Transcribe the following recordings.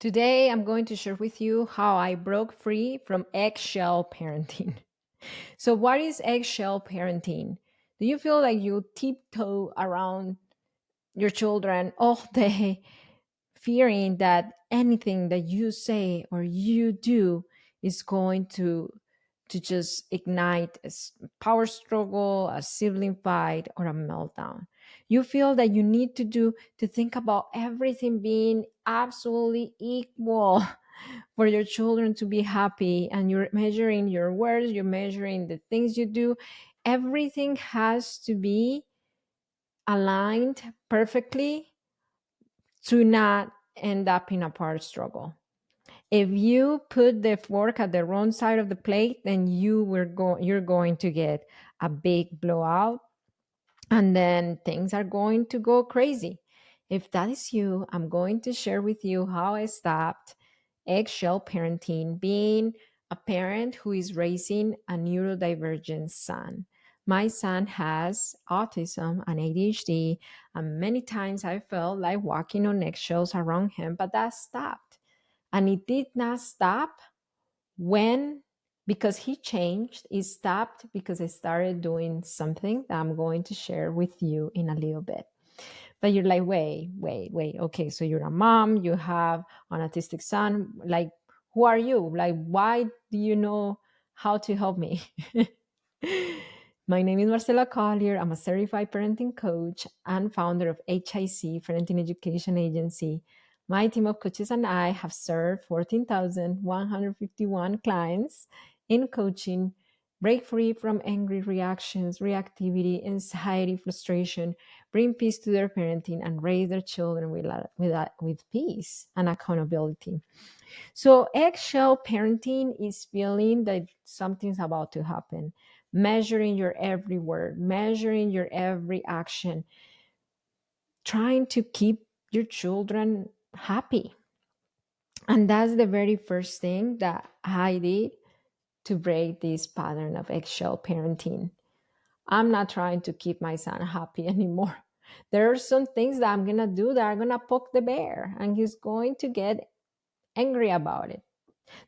Today, I'm going to share with you how I broke free from eggshell parenting. So, what is eggshell parenting? Do you feel like you tiptoe around your children all day, fearing that anything that you say or you do is going to just ignite power struggle, a sibling fight, or a meltdown? You feel that you need to think about everything being absolutely equal for your children to be happy, and you're measuring your words, you're measuring the things you do. Everything has to be aligned perfectly to not end up in a power struggle. If you put the fork at the wrong side of the plate, then you're going to get a big blowout, and then things are going to go crazy. If that is you, I'm going to share with you how I stopped eggshell parenting, being a parent who is raising a neurodivergent son. My son has autism and ADHD, and many times I felt like walking on eggshells around him, but that stopped. And it did not stop when, because he changed. It stopped because I started doing something that I'm going to share with you in a little bit. But you're like, wait. Okay, so you're a mom, you have an autistic son. Like, who are you? Like, why do you know how to help me? My name is Marcela Collier. I'm a certified parenting coach and founder of HIC Parenting Education Agency. My team of coaches and I have served 14,151 clients in coaching, break free from angry reactions, reactivity, anxiety, frustration, bring peace to their parenting, and raise their children with peace and accountability. So, eggshell parenting is feeling that something's about to happen, measuring your every word, measuring your every action, trying to keep your children happy. And that's the very first thing that I did to break this pattern of eggshell parenting. I'm not trying to keep my son happy anymore. There are some things that I'm going to do that are going to poke the bear, and he's going to get angry about it.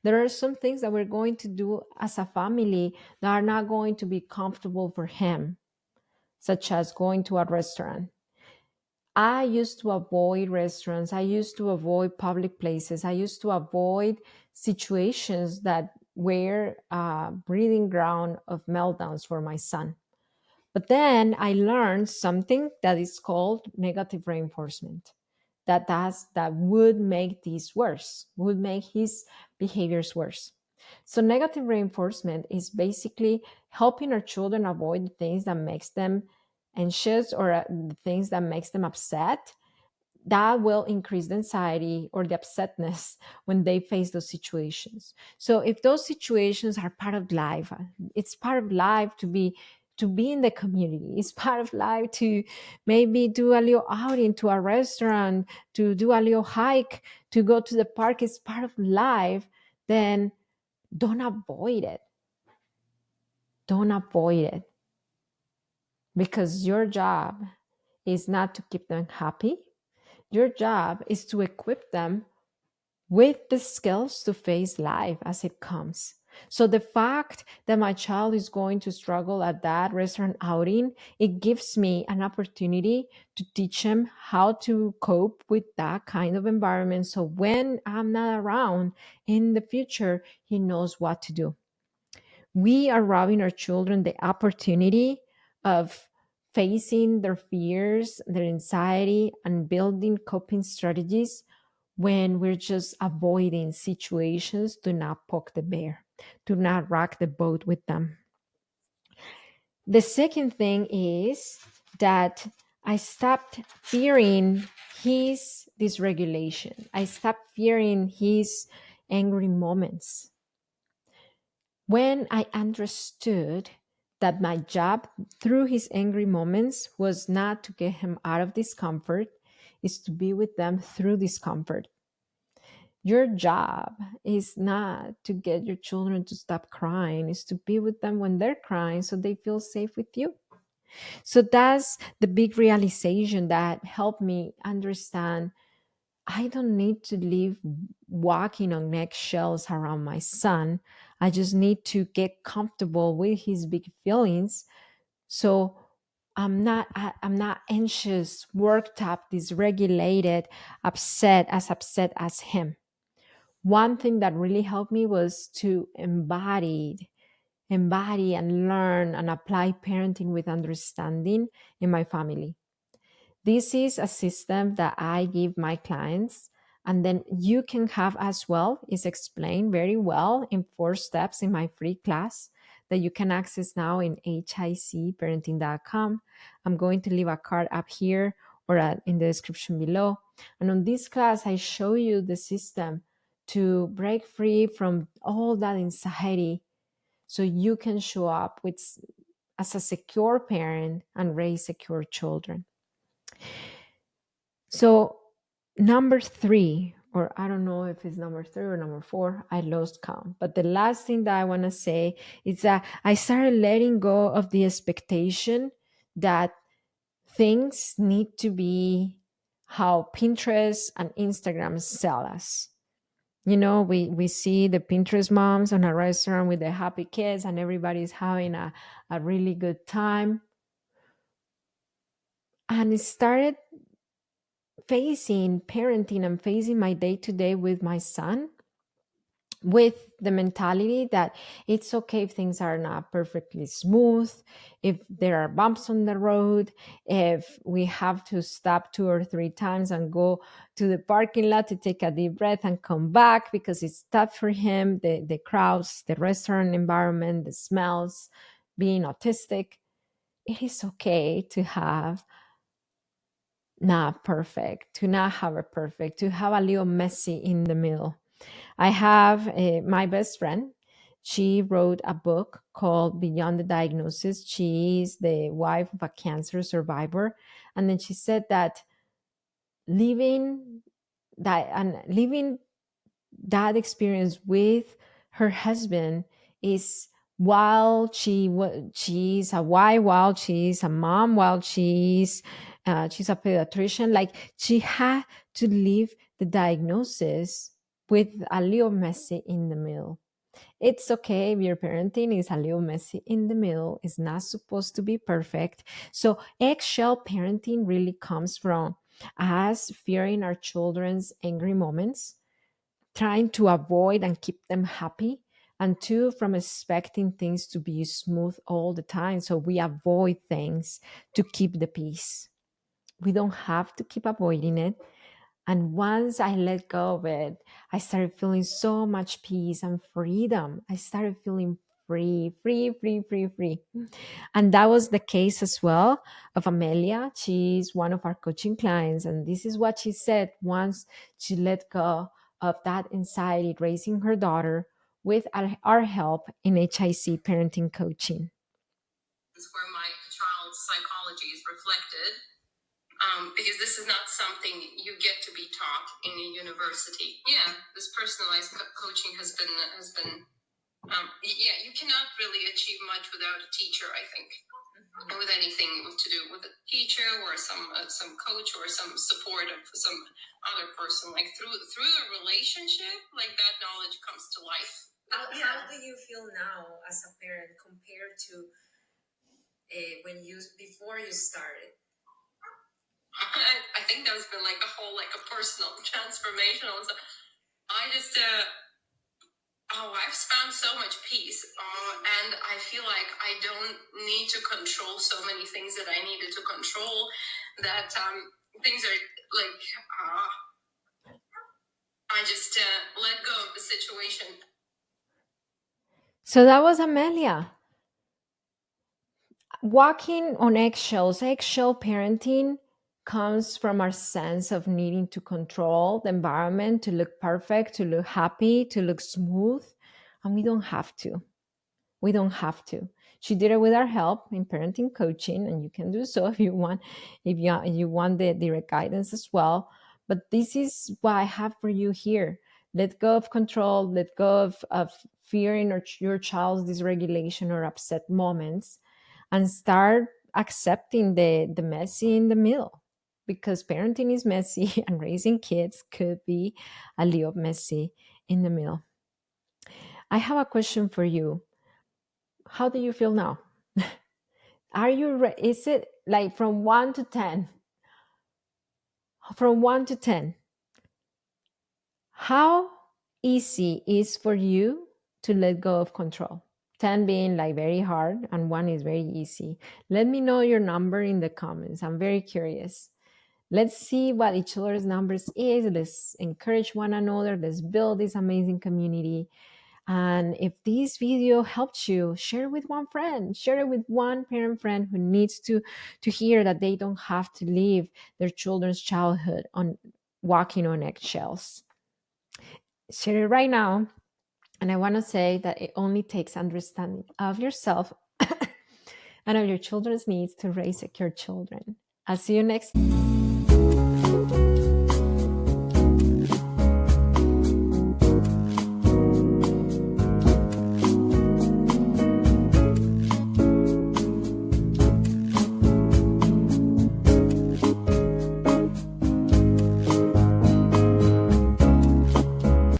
There are some things that we're going to do as a family that are not going to be comfortable for him, such as going to a restaurant. I used to avoid restaurants. I used to avoid public places. I used to avoid situations that were a breeding ground of meltdowns for my son. But then I learned something that is called negative reinforcement. That would make this worse, would make his behaviors worse. So negative reinforcement is basically helping our children avoid the things that makes them anxious, or the things that makes them upset, that will increase the anxiety or the upsetness when they face those situations. So if those situations are part of life, it's part of life to be in the community. It's part of life to maybe do a little outing to a restaurant, to do a little hike, to go to the park. It's part of life. Then don't avoid it. Don't avoid it, because your job is not to keep them happy. Your job is to equip them with the skills to face life as it comes. So the fact that my child is going to struggle at that restaurant outing, it gives me an opportunity to teach him how to cope with that kind of environment. So when I'm not around in the future, he knows what to do. We are robbing our children the opportunity of facing their fears, their anxiety, and building coping strategies when we're just avoiding situations to not poke the bear, to not rock the boat with them. The second thing is that I stopped fearing his dysregulation. I stopped fearing his angry moments. When I understood that my job through his angry moments was not to get him out of discomfort, is to be with them through discomfort. Your job is not to get your children to stop crying, is to be with them when they're crying so they feel safe with you. So that's the big realization that helped me understand I don't need to live walking on eggshells around my son. I just need to get comfortable with his big feelings. So I'm not anxious, worked up, dysregulated, upset as him. One thing that really helped me was to embody and learn and apply parenting with understanding in my family. This is a system that I give my clients, and then you can have as well. Is explained very well in 4 steps in my free class that you can access now in hicparenting.com. I'm going to leave a card up here or in the description below. And on this class, I show you the system to break free from all that anxiety so you can show up with as a secure parent and raise secure children. So, number three, or I don't know if it's number three or number four, I lost count. But the last thing that I want to say is that I started letting go of the expectation that things need to be how Pinterest and Instagram sell us. You know, we see the Pinterest moms on a restaurant with their happy kids and everybody's having a really good time. And it started facing parenting and facing my day to day with my son with the mentality that it's okay if things are not perfectly smooth, if there are bumps on the road, if we have to stop 2 or 3 times and go to the parking lot to take a deep breath and come back because it's tough for him, the crowds, the restaurant environment, the smells, being autistic. It is okay to have not perfect, to not have it perfect, to have a little messy in the middle. I have my best friend. She wrote a book called Beyond the Diagnosis. She is the wife of a cancer survivor. And then she said that living living that experience with her husband is while she's a wife, while she's a mom, while she's a pediatrician, like she had to leave the diagnosis with a little messy in the middle. It's okay if your parenting is a little messy in the middle. It's not supposed to be perfect. So eggshell parenting really comes from us fearing our children's angry moments, trying to avoid and keep them happy, and two, from expecting things to be smooth all the time. So we avoid things to keep the peace. We don't have to keep avoiding it. And once I let go of it, I started feeling so much peace and freedom. I started feeling free, free, free, free, free. And that was the case as well of Amelia. She's one of our coaching clients. And this is what she said once she let go of that anxiety raising her daughter with our help in HIC parenting coaching. Is where my child's psychology is reflected, because this is not something you get to be taught in a university. Yeah, this personalized coaching has been yeah, you cannot really achieve much without a teacher, I think. And with anything to do with a teacher or some coach or some support of some other person, like through a relationship, like that knowledge comes to life. How do you feel now as a parent compared to when you before you started? I think there's been like a whole like a personal transformation. Also, I just I've found so much peace, and I feel like I don't need to control so many things that I needed to control. That things are like I just let go of the situation. So that was Amelia. Walking on eggshells, eggshell parenting comes from our sense of needing to control the environment to look perfect, to look happy, to look smooth. And we don't have to. We don't have to. She did it with our help in parenting coaching, and you can do so if you want, if you want the direct guidance as well. But this is what I have for you here. Let go of control, let go of fearing or your child's dysregulation or upset moments, and start accepting the messy in the middle. because parenting is messy and raising kids could be a little messy in the middle. I have a question for you. How do you feel now? Are you is it like from 1 to 10? From 1 to 10. How easy is for you to let go of control? 10 being like very hard and 1 is very easy. Let me know your number in the comments. I'm very curious. Let's see what each other's numbers is. Let's encourage one another. Let's build this amazing community. And if this video helped you, share it with one friend. Share it with one parent friend who needs to hear that they don't have to live their children's childhood on walking on eggshells. Share it right now. And I want to say that it only takes understanding of yourself and of your children's needs to raise secure children. I'll see you next.